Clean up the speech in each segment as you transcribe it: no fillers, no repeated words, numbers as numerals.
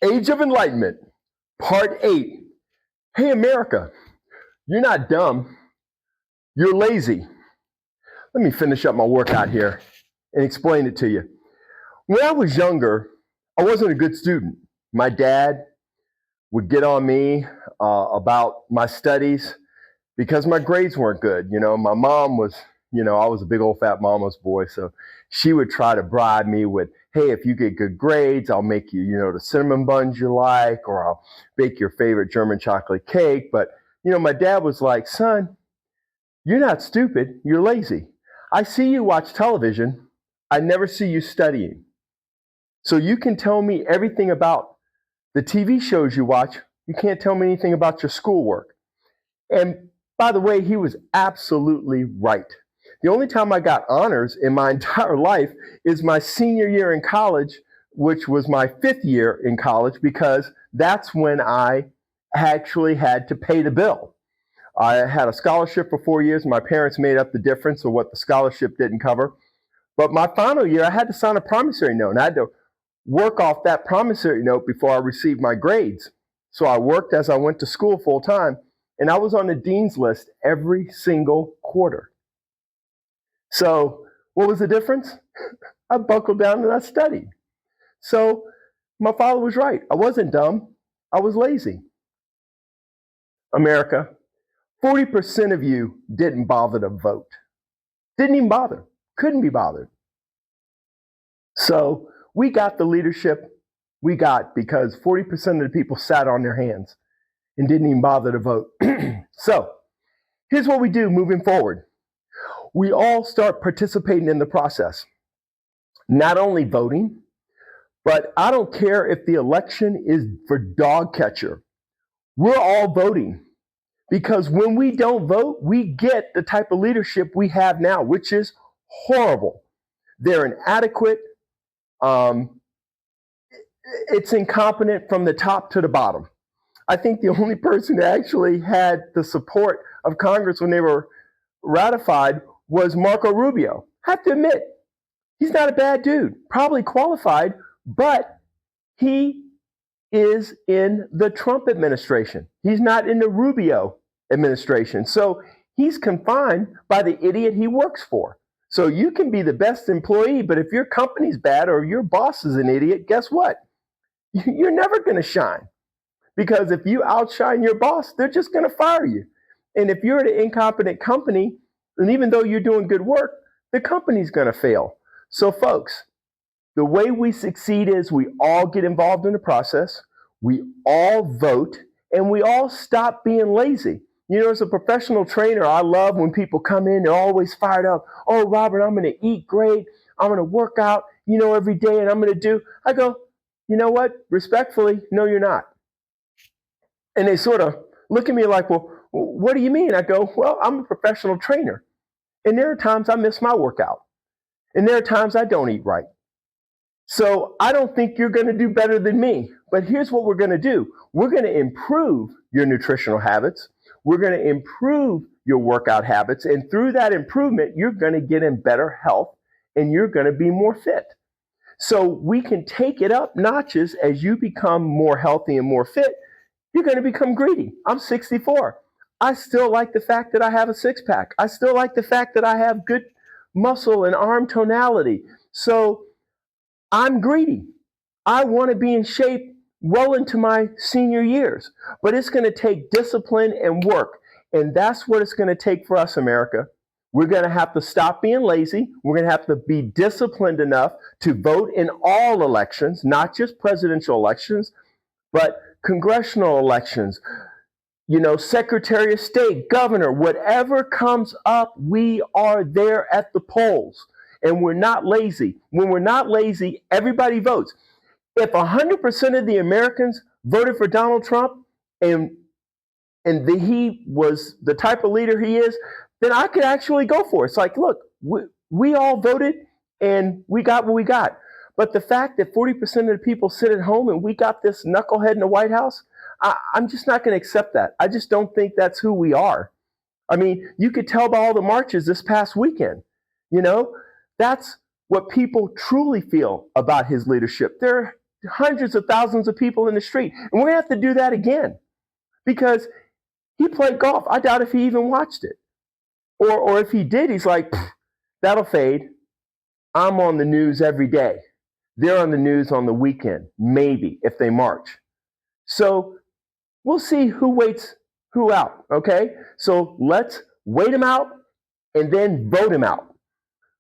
Age of Enlightenment, Part 8. Hey, America, you're not dumb, you're lazy. Let me finish up my workout here and explain it to you. When I was younger, I wasn't a good student. My dad would get on me about my studies because my grades weren't good. You know, my mom was, I was a big old fat mama's boy. So she would try to bribe me with, hey, if you get good grades, I'll make you, the cinnamon buns you like, or I'll bake your favorite German chocolate cake. But, my dad was like, son, you're not stupid, you're lazy. I see you watch television. I never see you studying. So you can tell me everything about the TV shows you watch. You can't tell me anything about your schoolwork. And by the way, he was absolutely right. The only time I got honors in my entire life is my senior year in college, which was my 5th year in college, because that's when I actually had to pay the bill. I had a scholarship for 4 years. My parents made up the difference of what the scholarship didn't cover. But my final year, I had to sign a promissory note, and I had to work off that promissory note before I received my grades. So I worked as I went to school full time, and I was on the dean's list every single quarter. So what was the difference? I buckled down and I studied. So my father was right. I wasn't dumb. I was lazy. America, 40% of you didn't bother to vote. Didn't even bother. Couldn't be bothered. So we got the leadership we got because 40% of the people sat on their hands and didn't even bother to vote. So here's what we do moving forward. We all start participating in the process. Not only voting, but I don't care if the election is for dog catcher. We're all voting because when we don't vote, we get the type of leadership we have now, which is horrible. They're inadequate. It's incompetent from the top to the bottom. I think the only person that actually had the support of Congress when they were ratified was Marco Rubio. I have to admit, he's not a bad dude, probably qualified, but he is in the Trump administration. He's not in the Rubio administration. So he's confined by the idiot he works for. So you can be the best employee, but if your company's bad or your boss is an idiot, guess what? You're never going to shine. Because if you outshine your boss, they're just going to fire you. And if you're at an incompetent company, and even though you're doing good work, the company's going to fail. So folks, the way we succeed is we all get involved in the process, we all vote, and we all stop being lazy. As a professional trainer, I love when people come in, they're always fired up. Oh, Robert, I'm going to eat great. I'm going to work out, every day, and I'm going to do. I go, you know what? Respectfully, no, you're not. And they sort of look at me like, well, what do you mean? I go, well, I'm a professional trainer. And there are times I miss my workout. And there are times I don't eat right. So I don't think you're going to do better than me. But here's what we're going to do. We're going to improve your nutritional habits. We're going to improve your workout habits. And through that improvement, you're going to get in better health and you're going to be more fit. So we can take it up notches as you become more healthy and more fit. You're going to become greedy. I'm 64. I still like the fact that I have a six-pack. I still like the fact that I have good muscle and arm tonality. So I'm greedy. I want to be in shape well into my senior years. But it's going to take discipline and work. And that's what it's going to take for us, America. We're going to have to stop being lazy. We're going to have to be disciplined enough to vote in all elections, not just presidential elections, but congressional elections, Secretary of State, governor, whatever comes up, we are there at the polls. And we're not lazy. When we're not lazy, everybody votes. If 100% of the Americans voted for Donald Trump and he was the type of leader he is, then I could actually go for it. It's like, look, we all voted and we got what we got. But the fact that 40% of the people sit at home and we got this knucklehead in the White House, I'm just not going to accept that. I just don't think that's who we are. I mean, you could tell by all the marches this past weekend, that's what people truly feel about his leadership. They're hundreds of thousands of people in the street. And we're going to have to do that again because he played golf. I doubt if he even watched it. Or if he did, he's like, that'll fade. I'm on the news every day. They're on the news on the weekend, maybe, if they march. So we'll see who waits who out, okay? So let's wait him out and then vote him out.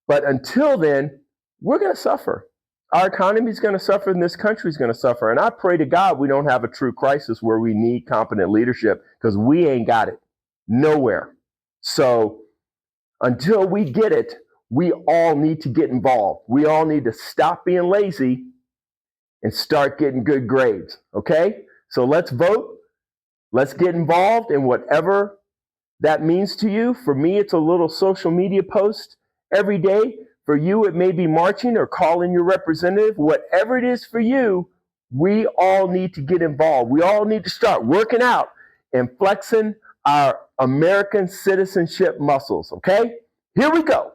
But until then, we're going to suffer. Our economy is going to suffer and this country is going to suffer. And I pray to God we don't have a true crisis where we need competent leadership because we ain't got it. Nowhere. So until we get it, we all need to get involved. We all need to stop being lazy and start getting good grades, okay? So let's vote. Let's get involved in whatever that means to you. For me, it's a little social media post every day. For you, it may be marching or calling your representative. Whatever it is for you, we all need to get involved. We all need to start working out and flexing our American citizenship muscles, okay? Here we go.